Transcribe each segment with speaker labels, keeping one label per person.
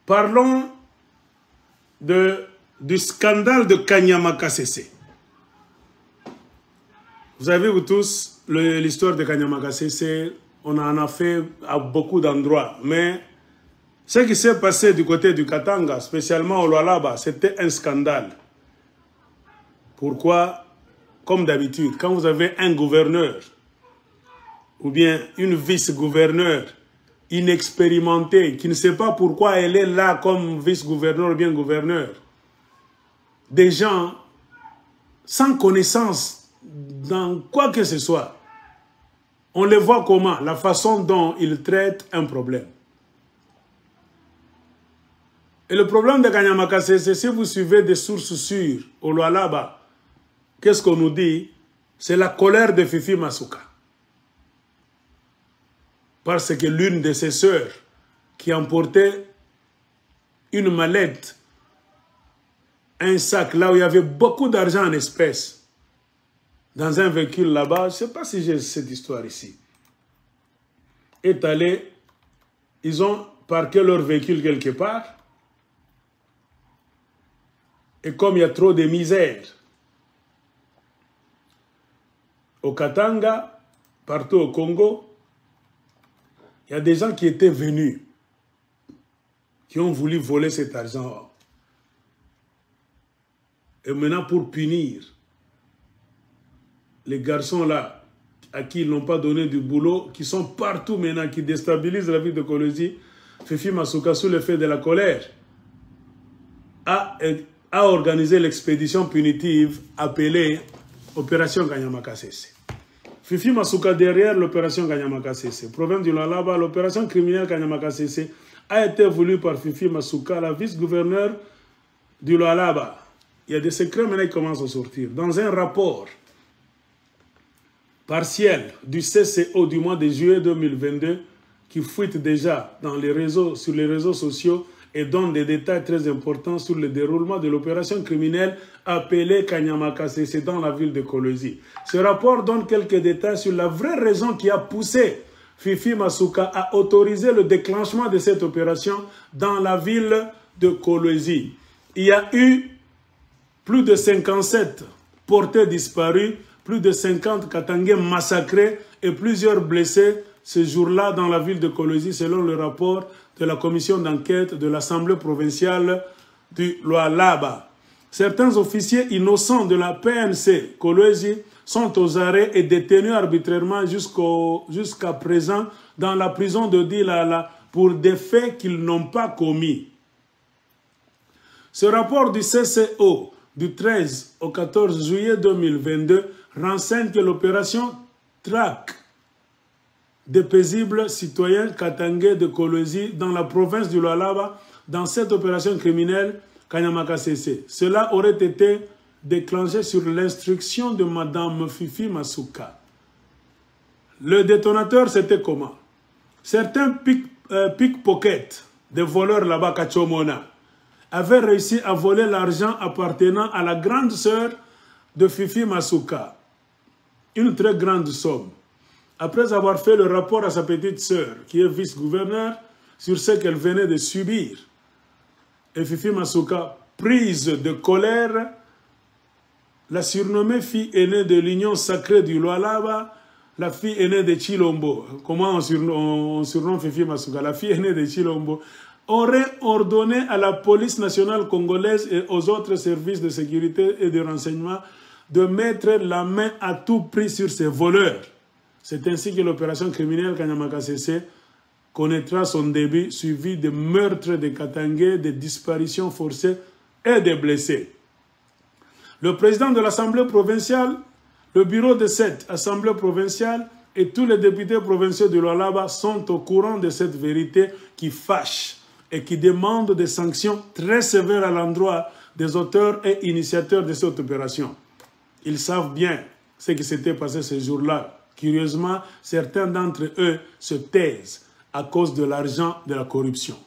Speaker 1: Parlons du scandale de Kanyama Sese. Vous avez vu tous l'histoire de Kanyama Sese, on en a fait à beaucoup d'endroits, mais ce qui s'est passé du côté du Katanga, spécialement au Lualaba, c'était un scandale. Pourquoi? Comme d'habitude, quand vous avez un gouverneur ou bien une vice-gouverneure inexpérimentée qui ne sait pas pourquoi elle est là comme vice-gouverneur ou bien gouverneur, des gens sans connaissance dans quoi que ce soit, on les voit comment? La façon dont ils traitent un problème. Et le problème de Kanyama Sese, si vous suivez des sources sûres au Lualaba, qu'est-ce qu'on nous dit? C'est la colère de Fifi Masuka. Parce que l'une de ses sœurs qui emportait une mallette, un sac là où il y avait beaucoup d'argent en espèces, dans un véhicule là-bas, je ne sais pas si j'ai cette histoire ici, est allé, ils ont parqué leur véhicule quelque part, et comme il y a trop de misère, au Katanga, partout au Congo, il y a des gens qui étaient venus, qui ont voulu voler cet argent. Et maintenant, pour punir les garçons là, à qui ils n'ont pas donné du boulot, qui sont partout maintenant, qui déstabilisent la ville de Kolwezi, Fifi Masuka, sous l'effet de la colère, a organisé l'expédition punitive appelée Opération Kanyama Sese. Fifi Masuka, derrière l'opération Kanyama Sese, province du Lualaba, l'opération criminelle Kanyama Sese a été voulue par Fifi Masuka, la vice-gouverneure du Lualaba. Il y a des secrets maintenant qui commencent à sortir. Dans un rapport partiel du CCO du mois de juillet 2022, qui fuite déjà dans les réseaux, sur les réseaux sociaux, et donne des détails très importants sur le déroulement de l'opération criminelle appelée Kanyama Sese dans la ville de Kolwezi. Ce rapport donne quelques détails sur la vraie raison qui a poussé Fifi Masuka à autoriser le déclenchement de cette opération dans la ville de Kolwezi. Il y a eu plus de 57 portés disparus, plus de 50 Katangais massacrés et plusieurs blessés ce jour-là dans la ville de Kolwezi, selon le rapport de la commission d'enquête de l'Assemblée provinciale du Lualaba. Certains officiers innocents de la PNC Kolwezi sont aux arrêts et détenus arbitrairement jusqu'à présent dans la prison de Dilala pour des faits qu'ils n'ont pas commis. Ce rapport du CCO du 13 au 14 juillet 2022 renseigne que l'opération traque des paisibles citoyens katangais de Kolwezi dans la province du Lualaba dans cette opération criminelle Kanyama Sese. Cela aurait été déclenché sur l'instruction de Madame Fifi Masuka. Le détonateur, c'était comment? Certains pickpockets, des voleurs là-bas, Kachomona, avaient réussi à voler l'argent appartenant à la grande sœur de Fifi Masuka. Une très grande somme. Après avoir fait le rapport à sa petite sœur, qui est vice-gouverneure, sur ce qu'elle venait de subir. Et Fifi Masuka, prise de colère, la surnommée fille aînée de l'Union sacrée du Lualaba, la fille aînée de Chilombo. Comment on surnomme Fifi Masuka? La fille aînée de Chilombo aurait ordonné à la police nationale congolaise et aux autres services de sécurité et de renseignement de mettre la main à tout prix sur ces voleurs. C'est ainsi que l'opération criminelle Kanyama Sese connaîtra son début, suivi de meurtres de Katangais, de disparitions forcées et de blessés. Le président de l'Assemblée provinciale, le bureau de cette Assemblée provinciale et tous les députés provinciaux de Lualaba sont au courant de cette vérité qui fâche et qui demande des sanctions très sévères à l'endroit des auteurs et initiateurs de cette opération. Ils savent bien ce qui s'était passé ce jour-là. Curieusement, certains d'entre eux se taisent à cause de l'argent de la corruption.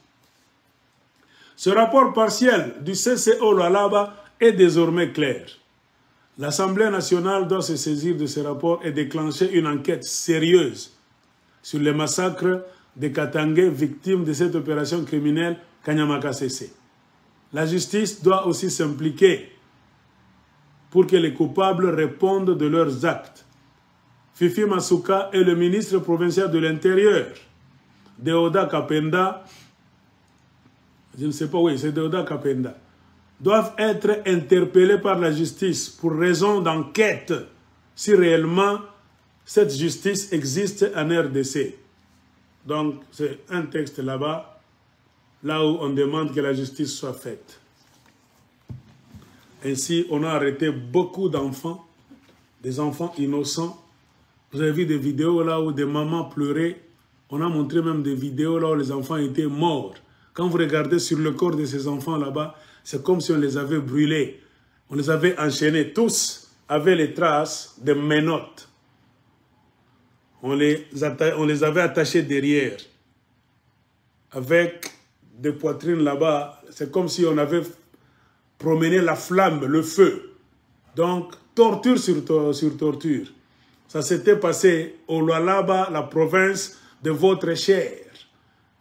Speaker 1: Ce rapport partiel du CCO Lualaba est désormais clair. L'Assemblée nationale doit se saisir de ce rapport et déclencher une enquête sérieuse sur les massacres des Katangais victimes de cette opération criminelle Kanyama Sese. La justice doit aussi s'impliquer pour que les coupables répondent de leurs actes. Fifi Masuka est le ministre provincial de l'Intérieur. Deoda Kapenda, je ne sais pas, oui, c'est Deoda Kapenda, doivent être interpellés par la justice pour raison d'enquête si réellement cette justice existe en RDC. Donc, c'est un texte là-bas, là où on demande que la justice soit faite. Ainsi, on a arrêté beaucoup d'enfants, des enfants innocents. Vous avez vu des vidéos là où des mamans pleuraient. On a montré même des vidéos là où les enfants étaient morts. Quand vous regardez sur le corps de ces enfants là-bas, c'est comme si on les avait brûlés. On les avait enchaînés. Tous avaient les traces de menottes. On les avait attachés derrière. Avec des poitrines là-bas. C'est comme si on avait promené la flamme, le feu. Donc, torture sur torture. Ça s'était passé au Lualaba, la province de votre chère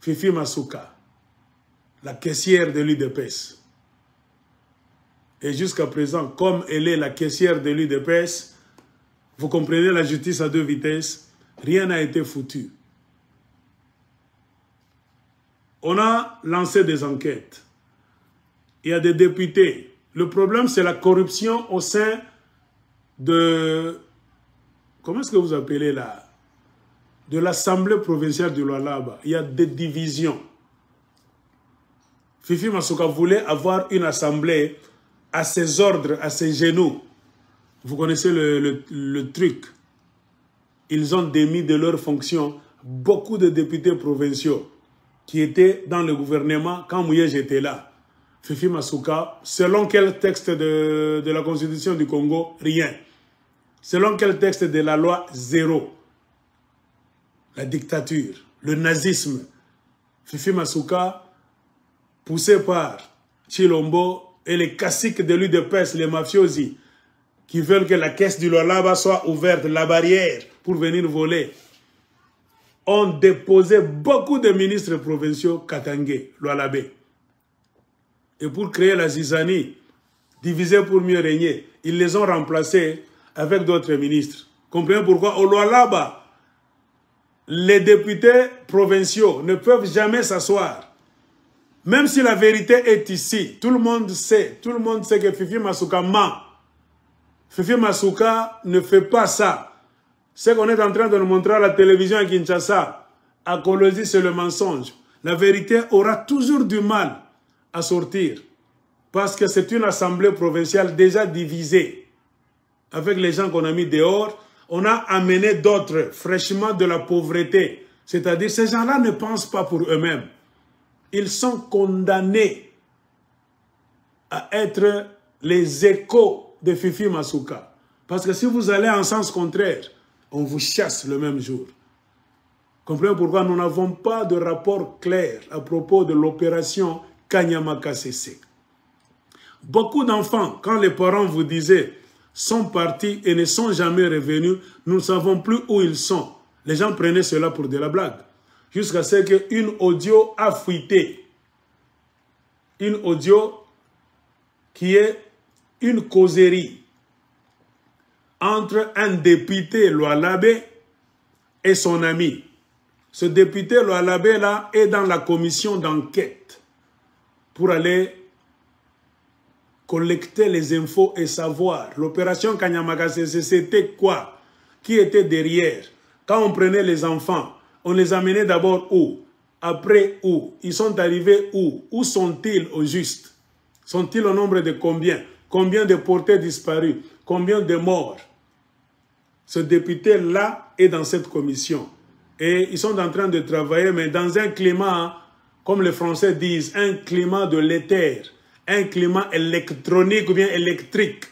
Speaker 1: Fifi Masuka, la caissière de l'UDPS. Et jusqu'à présent, comme elle est la caissière de l'UDPS, vous comprenez la justice à deux vitesses, rien n'a été foutu. On a lancé des enquêtes. Il y a des députés. Le problème, c'est la corruption au sein de... Comment est-ce que vous appelez là? De l'Assemblée provinciale du Lualaba. Il y a des divisions. Fifi Masuka voulait avoir une assemblée à ses ordres, à ses genoux. Vous connaissez le truc. Ils ont démis de leurs fonctions beaucoup de députés provinciaux qui étaient dans le gouvernement quand Mouyej était là. Fifi Masuka, selon quel texte de la Constitution du Congo? Rien. Selon quel texte de la loi? Zéro. La dictature, le nazisme. Fifi Masuka, poussé par Chilombo et les caciques de l'UDPS, les mafiosi, qui veulent que la caisse du Lualaba soit ouverte, la barrière, pour venir voler, ont déposé beaucoup de ministres provinciaux Katangé, Lualabé. Et pour créer la zizanie, diviser pour mieux régner, ils les ont remplacés avec d'autres ministres. Comprenez pourquoi au Lualaba, les députés provinciaux ne peuvent jamais s'asseoir. Même si la vérité est ici, tout le monde sait que Fifi Masuka ment. Fifi Masuka ne fait pas ça. Ce qu'on est en train de nous montrer à la télévision à Kinshasa, à Kolosi, c'est le mensonge. La vérité aura toujours du mal à sortir. Parce que c'est une assemblée provinciale déjà divisée. Avec les gens qu'on a mis dehors, on a amené d'autres fraîchement de la pauvreté. C'est-à-dire, ces gens-là ne pensent pas pour eux-mêmes. Ils sont condamnés à être les échos de Fifi Masuka. Parce que si vous allez en sens contraire, on vous chasse le même jour. Comprenez pourquoi nous n'avons pas de rapport clair à propos de l'opération Kanyama Sese. Beaucoup d'enfants, quand les parents vous disaient, sont partis et ne sont jamais revenus, nous ne savons plus où ils sont. Les gens prenaient cela pour de la blague. Jusqu'à ce qu'une audio a fuité. Une audio qui est une causerie entre un député Lualabé et son ami. Ce député Lualabé là est dans la commission d'enquête pour aller collecter les infos et savoir. L'opération Kanyama Sese, c'était quoi? Qui était derrière? Quand on prenait les enfants, on les amenait d'abord où? Après où? Ils sont arrivés où? Où sont-ils au juste? Sont-ils au nombre de combien? Combien de portés disparus? Combien de morts? Ce député-là est dans cette commission. Et ils sont en train de travailler, mais dans un climat, comme les Français disent, un climat de l'éther, un climat électronique ou bien électrique.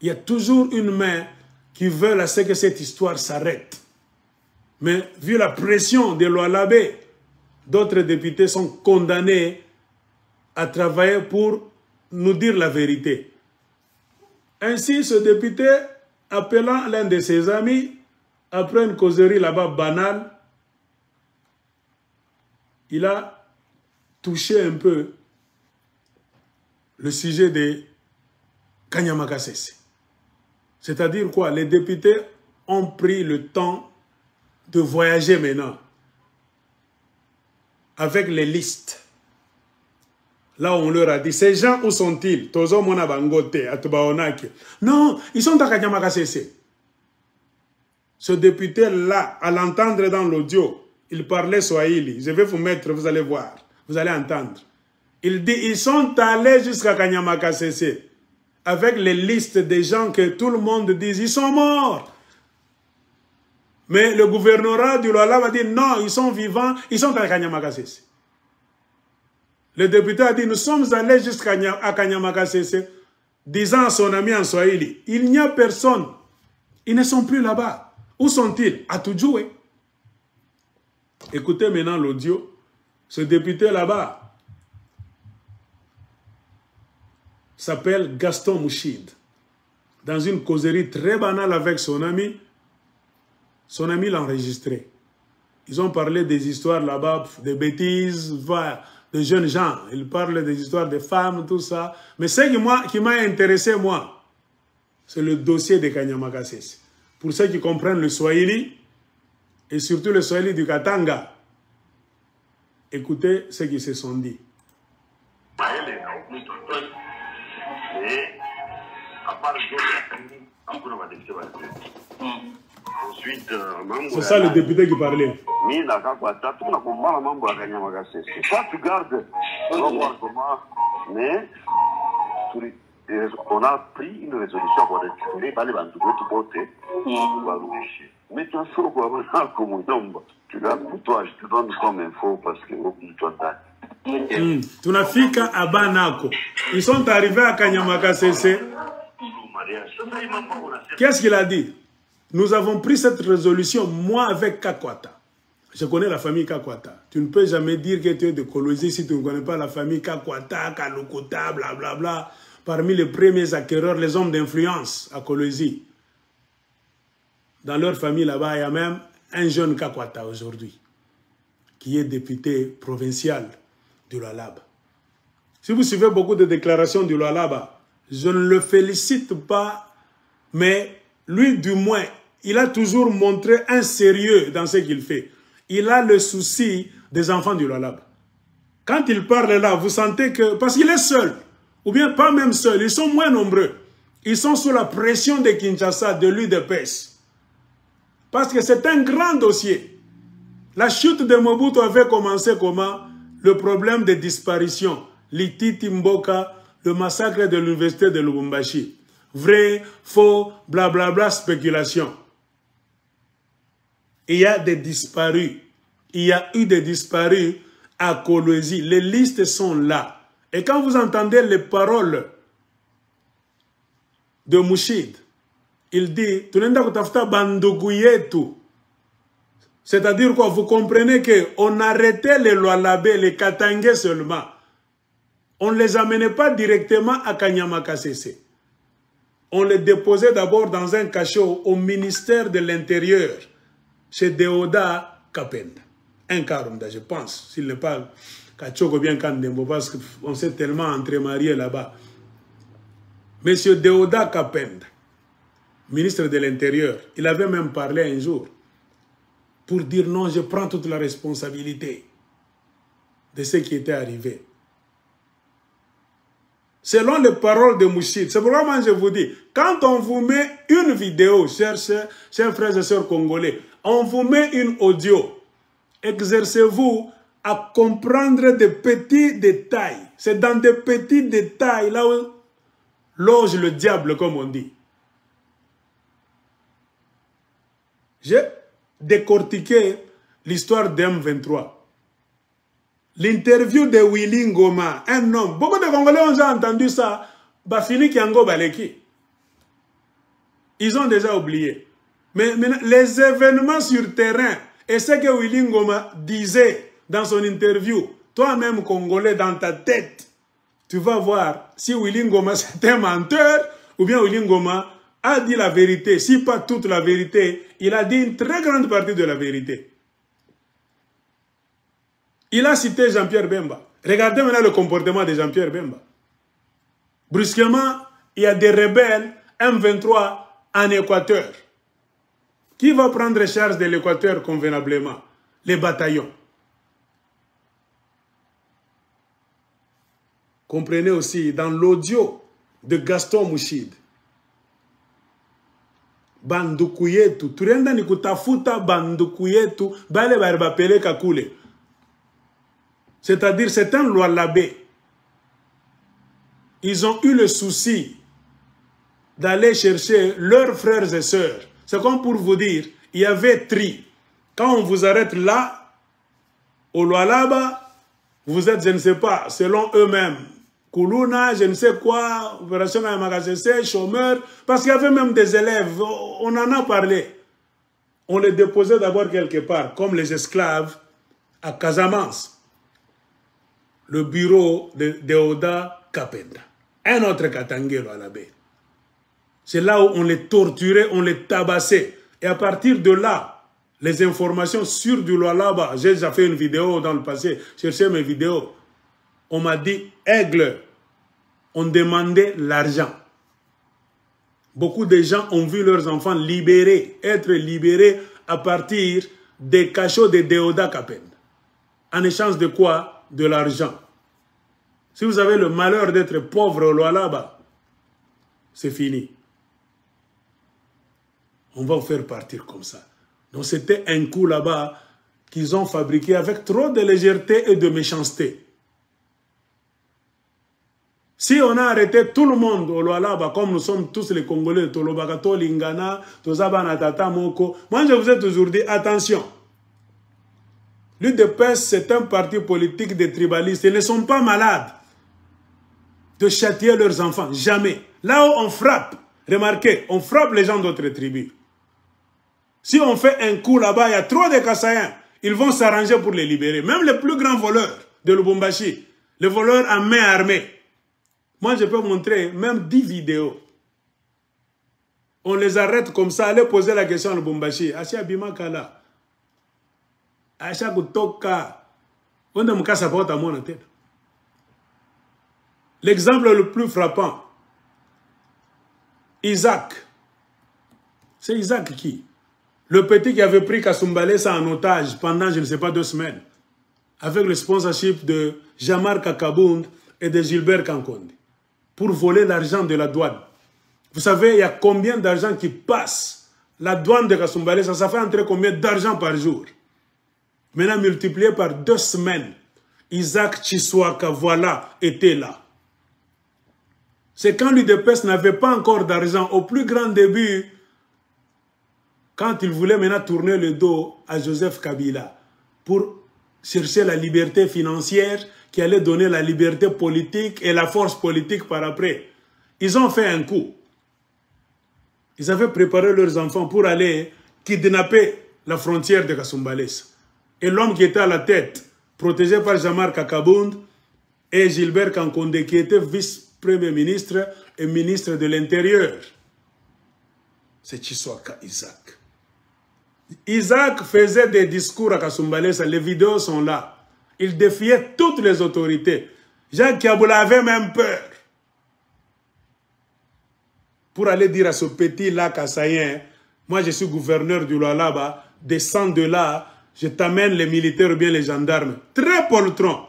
Speaker 1: Il y a toujours une main qui veut à ce que cette histoire s'arrête. Mais vu la pression de Lualabé, d'autres députés sont condamnés à travailler pour nous dire la vérité. Ainsi, ce député, appelant l'un de ses amis, après une causerie là-bas banale, il a touché un peu le sujet de Kanyama Kasese. C'est-à-dire quoi? Les députés ont pris le temps de voyager maintenant avec les listes. Là, on leur a dit, ces gens, où sont-ils? Tozo Mona Bangote, Atubaonaki. Non, ils sont à Kanyama Kasese. Ce député-là, à l'entendre dans l'audio, il parlait Swahili. Je vais vous mettre, vous allez voir, vous allez entendre. Il dit, ils sont allés jusqu'à Kanyama Kasese avec les listes des gens que tout le monde dit, ils sont morts. Mais le gouvernorat du Lualaba va dire, non, ils sont vivants, ils sont à Kanyama Kasese. Le député a dit, nous sommes allés jusqu'à Kanyama Kasese, disant à son ami en Swahili, il n'y a personne, ils ne sont plus là-bas. Où sont-ils? À Tudjoué. Écoutez maintenant l'audio. Ce député là-bas s'appelle Gaston Mouchid. Dans une causerie très banale avec son ami l'a enregistré. Ils ont parlé des histoires là-bas, des bêtises, de jeunes gens. Ils parlent des histoires de femmes, tout ça. Mais ce qui m'a intéressé, moi, c'est le dossier de Kanyama Kasese. Pour ceux qui comprennent le Swahili, et surtout le Swahili du Katanga, écoutez ce qu'ils se sont dit. C'est ça le député qui parlait.
Speaker 2: Mais on a pris une résolution pour les mais tu as fait comme tu l'as pour toi, je te donne comme info parce que
Speaker 1: Tunafika à Banako. Ils sont arrivés à Kanyama Kasese. Qu'est-ce qu'il a dit? Nous avons pris cette résolution, moi avec Kakwata. Je connais la famille Kakwata. Tu ne peux jamais dire que tu es de Kolwezi si tu ne connais pas la famille Kakwata, Kalokota, blablabla. Parmi les premiers acquéreurs, les hommes d'influence à Kolwezi. Dans leur famille là-bas, il y a même un jeune Kakwata aujourd'hui, qui est député provincial du Lualaba. Si vous suivez beaucoup de déclarations du Lualaba, je ne le félicite pas, mais lui du moins, il a toujours montré un sérieux dans ce qu'il fait. Il a le souci des enfants du Lualaba. Quand il parle là, vous sentez que, parce qu'il est seul, ou bien pas même seul, ils sont moins nombreux. Ils sont sous la pression de Kinshasa, de l'UDPS. Parce que c'est un grand dossier. La chute de Mobutu avait commencé comment? Le problème de disparition. Lititi Mboka, le massacre de l'université de Lubumbashi. Vrai, faux, blablabla, spéculation. Il y a des disparus. Il y a eu des disparus à Kolwezi. Les listes sont là. Et quand vous entendez les paroles de Mouchid, il dit, c'est-à-dire quoi? Vous comprenez qu'on arrêtait les Lualabé, les Katangais seulement. On ne les amenait pas directement à Kanyama Kasese. On les déposait d'abord dans un cachot au ministère de l'Intérieur, chez Deoda Kapenda. Un Karunda, je pense, s'il n'est pas Kachoko bien Kandembo, parce qu'on s'est tellement entremariés là-bas. Monsieur Deoda Kapenda, ministre de l'Intérieur, il avait même parlé un jour pour dire non, je prends toute la responsabilité de ce qui était arrivé. Selon les paroles de Mouchid, c'est pourquoi moi je vous dis, quand on vous met une vidéo, chers frères et sœurs congolais, on vous met une audio, exercez-vous à comprendre des petits détails. C'est dans des petits détails là où loge le diable, comme on dit. J'ai décortiqué l'histoire d'M23. L'interview de Willy Ngoma, un homme. Beaucoup de Congolais ont déjà entendu ça. Bafini Kiango Baleki. Ils ont déjà oublié. Mais les événements sur terrain, et ce que Willy Ngoma disait dans son interview, toi-même Congolais dans ta tête, tu vas voir si Willy Ngoma c'est un menteur ou bien Willy Ngoma a dit la vérité. Si pas toute la vérité, il a dit une très grande partie de la vérité. Il a cité Jean-Pierre Bemba. Regardez maintenant le comportement de Jean-Pierre Bemba. Brusquement, il y a des rebelles M23 en Équateur. Qui va prendre charge de l'Équateur convenablement? Les bataillons. Comprenez aussi, dans l'audio de Gaston Mouchid, Bandukuyetu, Turenda ni kutafuta Bandukuyetu, bale barbapele kakule. C'est-à-dire, c'est un loi labé. Ils ont eu le souci d'aller chercher leurs frères et sœurs. C'est comme pour vous dire, il y avait tri. Quand on vous arrête là, au Lualaba, vous êtes, je ne sais pas, selon eux-mêmes, Koulouna, je ne sais quoi, opération Magassé, chômeurs, parce qu'il y avait même des élèves, on en a parlé. On les déposait d'abord quelque part, comme les esclaves à Casamance. Le bureau de Oda Kapenda. Un autre Katangelo à la baie. C'est là où on les torturait, on les tabassait. Et à partir de là, les informations sur du Lualaba, j'ai déjà fait une vidéo dans le passé, cherchez mes vidéos. On m'a dit, Aigle, on demandait l'argent. Beaucoup de gens ont vu leurs enfants libérés, être libérés à partir des cachots de Deoda Kapenda. En échange de quoi? De l'argent. Si vous avez le malheur d'être pauvre au Lualaba, c'est fini. On va vous faire partir comme ça. Donc c'était un coup là-bas qu'ils ont fabriqué avec trop de légèreté et de méchanceté. Si on a arrêté tout le monde au Lualaba, comme nous sommes tous les Congolais, Tolobagato, Lingana, Tozabana, Tata, Moko, moi je vous ai toujours dit, attention, l'UDPS c'est un parti politique des tribalistes, ils ne sont pas malades de châtier leurs enfants, jamais. Là où on frappe, remarquez, on frappe les gens d'autres tribus. Si on fait un coup là-bas, il y a trop de Kassaïens, ils vont s'arranger pour les libérer. Même les plus grands voleurs de Lubumbashi, les voleurs à main armée. Moi, je peux montrer même 10 vidéos. On les arrête comme ça, allez poser la question à Lubumbashi. Acha Bimakala. Acha Kutoka. On ne me casse pas à mon tête. L'exemple le plus frappant, Isaac. C'est Isaac qui? Le petit qui avait pris Kasumbalesa en otage pendant, je ne sais pas, 2 semaines, avec le sponsorship de Jamar Kakabound et de Gilbert Kankonde, pour voler l'argent de la douane. Vous savez, il y a combien d'argent qui passe? La douane de Kasumbalesa, ça fait entrer combien d'argent par jour? Maintenant, multiplié par 2 semaines, Isaac Chiswaka, voilà, était là. C'est quand l'UDPS n'avait pas encore d'argent, au plus grand début, quand il voulait maintenant tourner le dos à Joseph Kabila pour chercher la liberté financière qui allait donner la liberté politique et la force politique par après. Ils ont fait un coup. Ils avaient préparé leurs enfants pour aller kidnapper la frontière de Kasumbalesa. Et l'homme qui était à la tête, protégé par Jamar Kakabound et Gilbert Kankonde, qui était vice-premier ministre et ministre de l'Intérieur, c'est Chiswaka Isaac. Isaac faisait des discours à Kasumbalesa, les vidéos sont là. Il défiait toutes les autorités. Jacques Kaboula avait même peur. Pour aller dire à ce petit-là Kassaïen, moi je suis gouverneur du Lualaba, descends de là, je t'amène les militaires ou bien les gendarmes. Très poltron.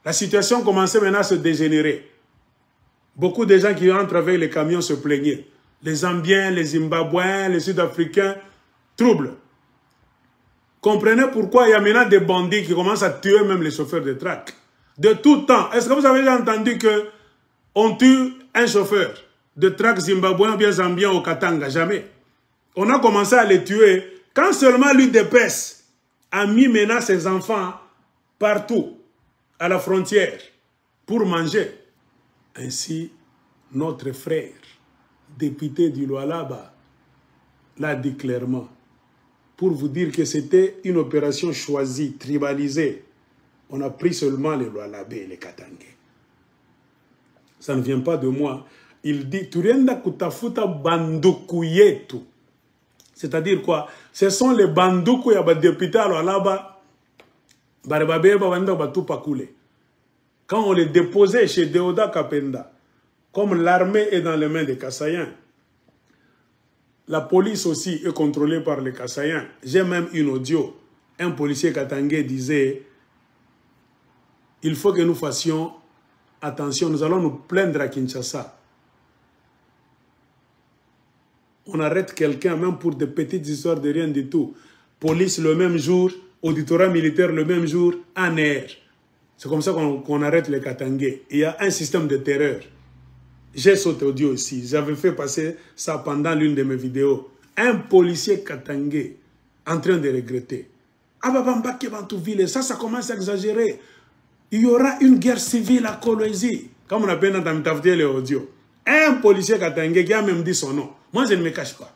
Speaker 1: La situation commençait maintenant à se dégénérer. Beaucoup de gens qui entrent avec les camions se plaignaient. Les Zambiens, les Zimbabwéens, les Sud-Africains, trouble. Comprenez pourquoi il y a maintenant des bandits qui commencent à tuer même les chauffeurs de track. De tout temps. Est-ce que vous avez déjà entendu qu'on tue un chauffeur de track zimbabwéen ou bien zambien au Katanga? Jamais. On a commencé à les tuer quand seulement l'UDPS a mis maintenant ses enfants partout, à la frontière, pour manger. Ainsi, notre frère, député du Lualaba, l'a dit clairement, pour vous dire que c'était une opération choisie, tribalisée. On a pris seulement les Lualabé et les Katangais. Ça ne vient pas de moi. Il dit, Turienda kutafuta banduku yetu. C'est-à-dire quoi? Ce sont les bandoukou, il y a des députés à Lualaba Quand on les déposait chez Deoda Kapenda, comme l'armée est dans les mains des Kassaïens, la police aussi est contrôlée par les Kassaïens. J'ai même une audio. Un policier katangé disait « Il faut que nous fassions attention, nous allons nous plaindre à Kinshasa. On arrête quelqu'un même pour des petites histoires de rien du tout. Police le même jour, auditorat militaire le même jour, en air. C'est comme ça qu'on arrête les Katangais. Il y a un système de terreur. J'ai cet audio ici. J'avais fait passer ça pendant l'une de mes vidéos. Un policier Katangais en train de regretter. Ça commence à exagérer. Il y aura une guerre civile à Kolwezi. Comme on appelle dans les audios. Un policier Katangais qui a même dit son nom. Moi, je ne me cache pas.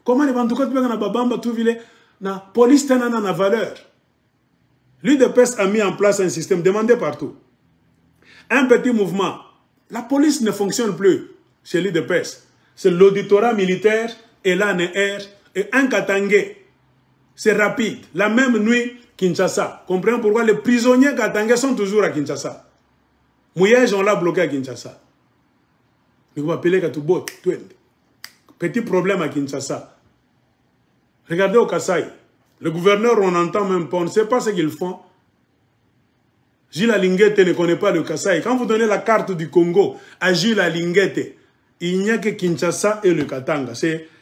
Speaker 1: Comment les bandoukots na babamba tout ville na police tena na valeur. L'UDPS a mis en place un système demandé partout. Un petit mouvement. La police ne fonctionne plus chez l'UDPS. C'est l'auditorat militaire et l'ANR et un Katangais. C'est rapide. La même nuit, Kinshasa. Comprenez pourquoi les prisonniers Katangais sont toujours à Kinshasa. Mouyège, on l'a bloqué à Kinshasa. Petit problème à Kinshasa. Regardez au Kasaï. Le gouverneur, on n'entend même pas, on ne sait pas ce qu'ils font. Gilles Alinguete ne connaît pas le Kasaï. Quand vous donnez la carte du Congo à Gilles Alinguete, il n'y a que Kinshasa et le Katanga.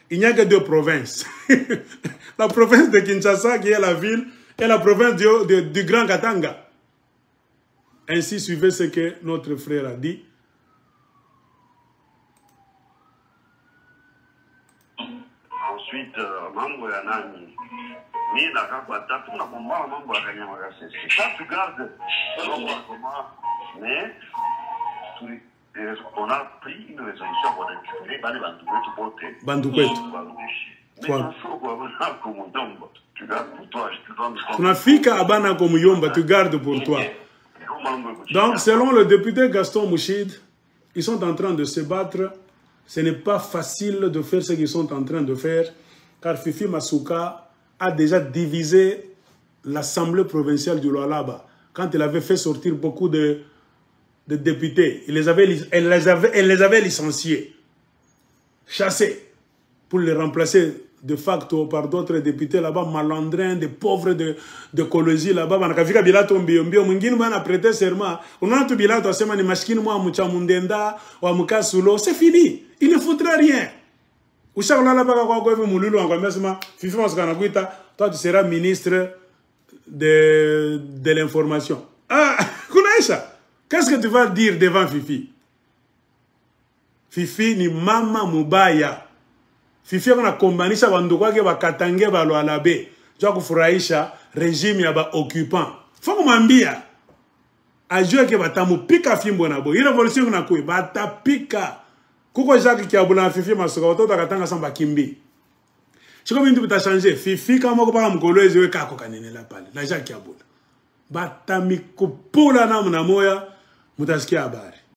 Speaker 1: Il n'y a que deux provinces. La province de Kinshasa, qui est la ville, et la province du Grand Katanga. Ainsi, suivez ce que notre frère a dit.
Speaker 2: Ensuite, mambo ya nani ni na kapata tuna bomba mambo ya kanyama kasi ça tu gardes comment mais on a pris une résolution pour récupérer
Speaker 1: Bandoukwet.
Speaker 2: Tu gardes pour toi, je te donne.
Speaker 1: Tunafika abana komuyomba, tu gardes pour toi. Donc selon le député Gaston Mouchid, ils sont en train de se battre. Ce n'est pas facile de faire ce qu'ils sont en train de faire, car Fifi Masuka a déjà divisé l'Assemblée provinciale du Lualaba. Quand il avait fait sortir beaucoup de députés, elle les avait licenciés, chassés, pour les remplacer de facto par d'autres députés là-bas, malandrins, des pauvres de Kolwezi là-bas. C'est fini. Il ne faudra rien. Toi, tu seras ministre de l'information. Ah, qu'est-ce que tu vas dire devant Fifi? Fifi ni mama mubaya. Fifi kuna kombanisha bandukwa ke bakatange balo alabe. Jwa kufurahisha régime ya ba occupant. Faut kumwambia ajue ke batamupika fimbo na bo. Ile revolution kuna kui batapika. Kuko Jacques Kiabula Fifi Masuka watoto akatanga samba kimbi. Chiko bintu bitashanje Fifi kama ko baka mkolwezi we kako kanenela pale. Na Jacques Kiabula. Batamikupula namna moya mutasikia habari.